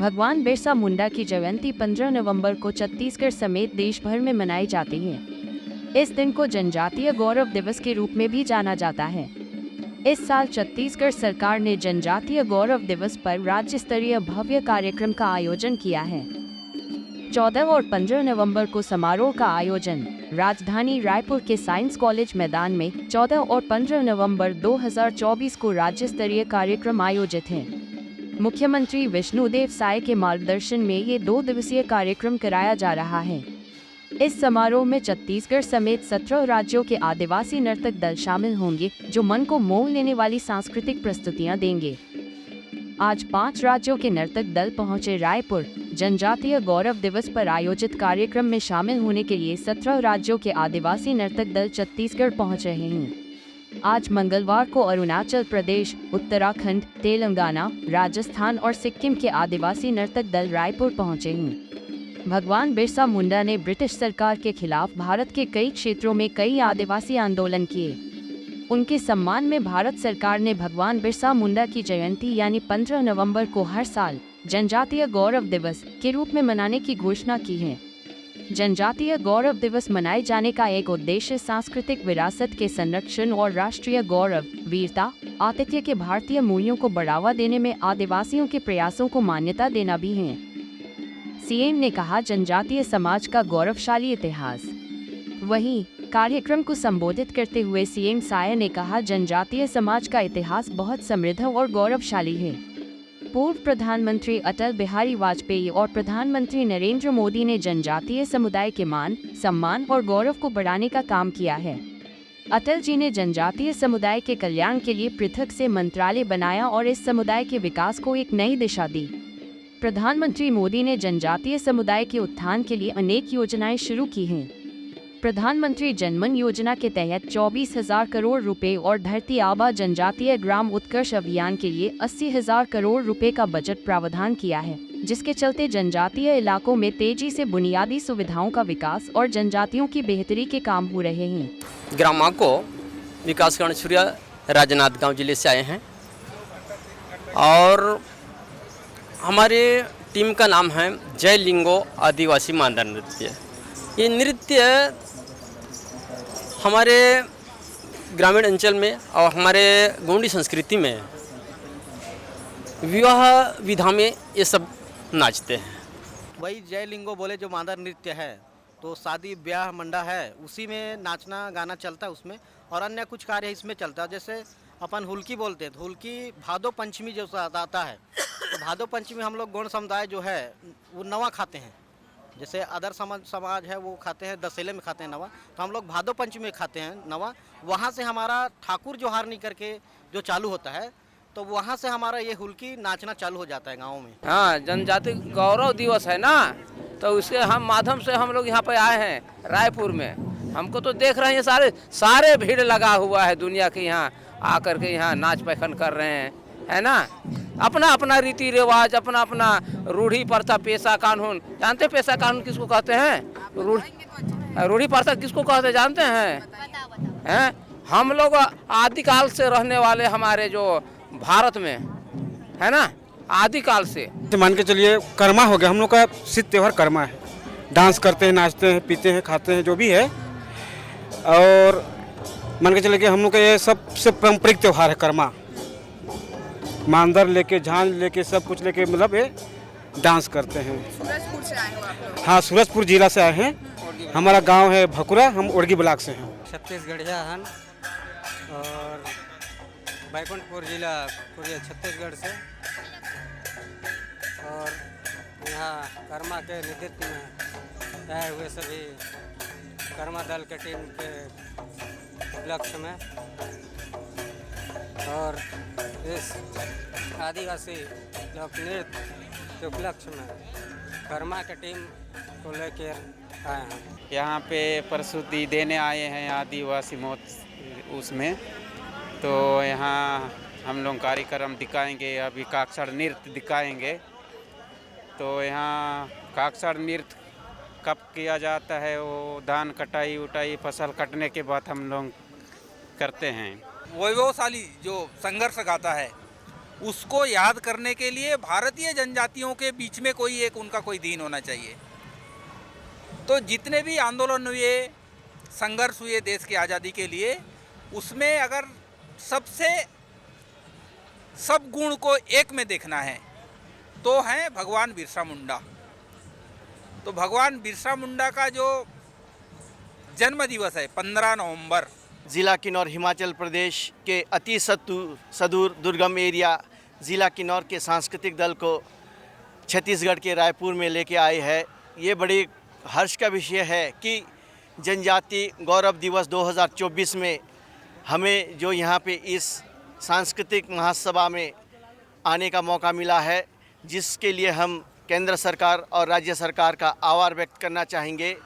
भगवान बिरसा मुंडा की जयंती 15 नवंबर को छत्तीसगढ़ समेत देश भर में मनाई जाती है। इस दिन को जनजातीय गौरव दिवस के रूप में भी जाना जाता है। इस साल छत्तीसगढ़ सरकार ने जनजातीय गौरव दिवस पर राज्य स्तरीय भव्य कार्यक्रम का आयोजन किया है। 14 और 15 नवंबर को समारोह का आयोजन राजधानी रायपुर के साइंस कॉलेज मैदान में 14 और 15 नवंबर 2024 को राज्य स्तरीय कार्यक्रम आयोजित है। मुख्यमंत्री विष्णुदेव साय के मार्गदर्शन में ये 2 दिवसीय कार्यक्रम कराया जा रहा है। इस समारोह में छत्तीसगढ़ समेत 17 राज्यों के आदिवासी नर्तक दल शामिल होंगे, जो मन को मोह लेने वाली सांस्कृतिक प्रस्तुतियां देंगे। आज 5 राज्यों के नर्तक दल पहुंचे रायपुर। जनजातीय गौरव दिवस पर आयोजित कार्यक्रम में शामिल होने के लिए 17 राज्यों के आदिवासी नर्तक दल छत्तीसगढ़ पहुंच रहे हैं। आज मंगलवार को अरुणाचल प्रदेश, उत्तराखंड, तेलंगाना, राजस्थान और सिक्किम के आदिवासी नर्तक दल रायपुर पहुंचे हैं। भगवान बिरसा मुंडा ने ब्रिटिश सरकार के खिलाफ भारत के कई क्षेत्रों में कई आदिवासी आंदोलन किए। उनके सम्मान में भारत सरकार ने भगवान बिरसा मुंडा की जयंती यानी 15 नवंबर को हर साल जनजातीय गौरव दिवस के रूप में मनाने की घोषणा की है। जनजातीय गौरव दिवस मनाए जाने का एक उद्देश्य सांस्कृतिक विरासत के संरक्षण और राष्ट्रीय गौरव, वीरता, आतिथ्य के भारतीय मूल्यों को बढ़ावा देने में आदिवासियों के प्रयासों को मान्यता देना भी है। सीएम ने कहा, जनजातीय समाज का गौरवशाली इतिहास। वहीं कार्यक्रम को संबोधित करते हुए सीएम साय ने कहा, जनजातीय समाज का इतिहास बहुत समृद्ध और गौरवशाली है। पूर्व प्रधानमंत्री अटल बिहारी वाजपेयी और प्रधानमंत्री नरेंद्र मोदी ने जनजातीय समुदाय के मान, सम्मान और गौरव को बढ़ाने का काम किया है। अटल जी ने जनजातीय समुदाय के कल्याण के लिए पृथक से मंत्रालय बनाया और इस समुदाय के विकास को एक नई दिशा दी। प्रधानमंत्री मोदी ने जनजातीय समुदाय के उत्थान के लिए अनेक योजनाएं शुरू की हैं। प्रधानमंत्री जनमन योजना के तहत 24,000 करोड़ रुपए और धरती आबा जनजातीय ग्राम उत्कर्ष अभियान के लिए 80,000 करोड़ रुपए का बजट प्रावधान किया है, जिसके चलते जनजातीय इलाकों में तेजी से बुनियादी सुविधाओं का विकास और जनजातियों की बेहतरी के काम हो रहे हैं। ग्रामा को विकासखंड सूर्या राजनांदगांव जिले से आए हैं और हमारे टीम का नाम है जय लिंगो आदिवासी मांदर नृत्य। ये नृत्य हमारे ग्रामीण अंचल में और हमारे गोंडी संस्कृति में विवाह विधा में ये सब नाचते हैं। वही जय लिंगो बोले जो मांदर नृत्य है, तो शादी ब्याह मंडा है उसी में नाचना गाना चलता है उसमें, और अन्य कुछ कार्य इसमें चलता है। जैसे अपन हुल्की बोलते हैं, तो हुल्की भादो पंचमी जो आता है, तो भादो पंचमी हम लोग गौड़ समुदाय जो है वो नवा खाते हैं। जैसे अदर समाज है वो खाते हैं दशहरे में खाते हैं नवा, तो हम लोग भादो पंचमी में खाते हैं नवा। वहाँ से हमारा ठाकुर जोहारनी करके जो चालू होता है, तो वहाँ से हमारा ये हुल्की नाचना चालू हो जाता है गाँव में। हाँ, जनजाति गौरव दिवस है ना, तो उसके हम माध्यम से हम लोग यहाँ पे आए हैं रायपुर में। हमको तो देख रहे हैं सारे भीड़ लगा हुआ है दुनिया के, यहाँ आकर के यहाँ नाच पैखन कर रहे हैं, है ना। अपना अपना रीति रिवाज, अपना अपना रूढ़ी प्रथा, पेशा कानून। जानते पेशा कानून किसको कहते हैं? रूढ़ी प्रथा किसको कहते हैं जानते हैं? हम लोग आदिकाल से रहने वाले, हमारे जो भारत में है ना, आदिकाल से मान के चलिए कर्मा हो गया। हम लोग का सिद्ध त्योहार कर्मा है। डांस करते हैं, नाचते हैं, पीते हैं, खाते हैं, जो भी है। और मान के चलिए कि हम लोग का ये सबसे पारंपरिक त्योहार है कर्मा। मांदर लेके, झांझ लेके, सब कुछ लेके, मतलब ये डांस करते हैं। सूरजपुर से आए हो आप लोग? हाँ, सूरजपुर जिला से आए हैं। हमारा गांव है भकुरा, हम ओड़गी ब्लॉक से हैं। छत्तीसगढ़िया हन और बैकुंठपुर जिला छत्तीसगढ़ से, और यहाँ कर्मा के नेतृत्व में आए हुए सभी कर्मा दल के टीम के उपलक्ष्य में, और इस आदिवासी लोक नृत्य के उपलक्ष्य में कर्मा के टीम को लेकर आए हैं। यहाँ पे प्रस्तुति देने आए हैं आदिवासी महोत्सव उसमें, तो यहाँ हम लोग कार्यक्रम दिखाएंगे। अभी काकसड़ नृत्य दिखाएंगे। तो यहाँ काकसड़ नृत्य कब किया जाता है, वो धान कटाई उटाई फसल कटने के बाद हम लोग करते हैं। वैभवशाली जो संघर्ष गाथा है उसको याद करने के लिए भारतीय जनजातियों के बीच में कोई एक उनका कोई दिन होना चाहिए। तो जितने भी आंदोलन हुए, संघर्ष हुए देश की आज़ादी के लिए, उसमें अगर सब गुण को एक में देखना है तो हैं भगवान बिरसा मुंडा। तो भगवान बिरसा मुंडा का जो जन्म दिवस है 15 नवंबर, ज़िला किन्नौर हिमाचल प्रदेश के अति सुदूर दुर्गम एरिया ज़िला किन्नौर के सांस्कृतिक दल को छत्तीसगढ़ के रायपुर में लेके आए हैं। ये बड़ी हर्ष का विषय है कि जनजाति गौरव दिवस 2024 में हमें जो यहाँ पे इस सांस्कृतिक महासभा में आने का मौका मिला है, जिसके लिए हम केंद्र सरकार और राज्य सरकार का आभार व्यक्त करना चाहेंगे।